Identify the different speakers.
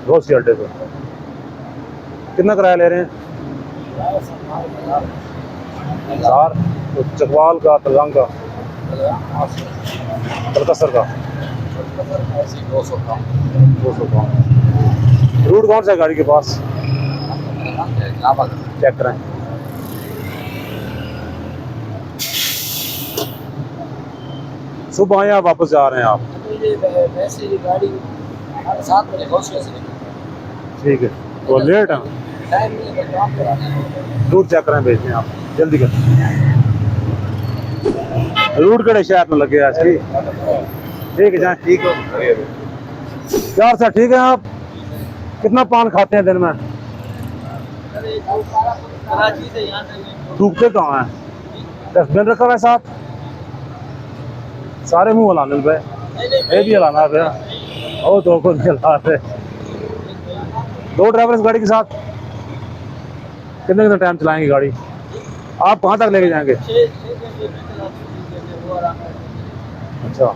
Speaker 1: घोसी अड्डे पे। कितना किराया ले रहे हैं? 1000। तो चकवाल का, तलगांग का, तलकसर का
Speaker 2: 200 का।
Speaker 1: 200 का। रूट कौन सा है गाड़ी के पास? चेक करें। सुबह आए आप, वापस जा रहे हैं आप?
Speaker 2: वैसे ही गाड़ी 7 बजे घोसी से निकली।
Speaker 1: ठीक है, तो लेट है।
Speaker 2: टाइम नहीं है, काम पे आना है।
Speaker 1: रूट चेक करें, भेजते हैं आप, जल्दी कर। रूट कड़े शहर में लगे आज की। ठीक है जाए।
Speaker 2: ठीक है।
Speaker 1: यार सर ठीक है। आप कितना पान खाते हैं दिन में?
Speaker 2: कराची से यहाँ तक
Speaker 1: थूकते कहाँ हैं? डस्टबिन रखा हुआ है साथ? सारे मुंह हिलाने पे, ये भी हिलाना पे। ओ दो को हिला रहे। 2 ड्राइवर इस गाड़ी के साथ कितने कितना टाइम चलाएंगे गाड़ी? आप कहाँ तक लेके जाएंगे?
Speaker 2: 6 घंटे में चलाते हैं।
Speaker 1: अच्छा।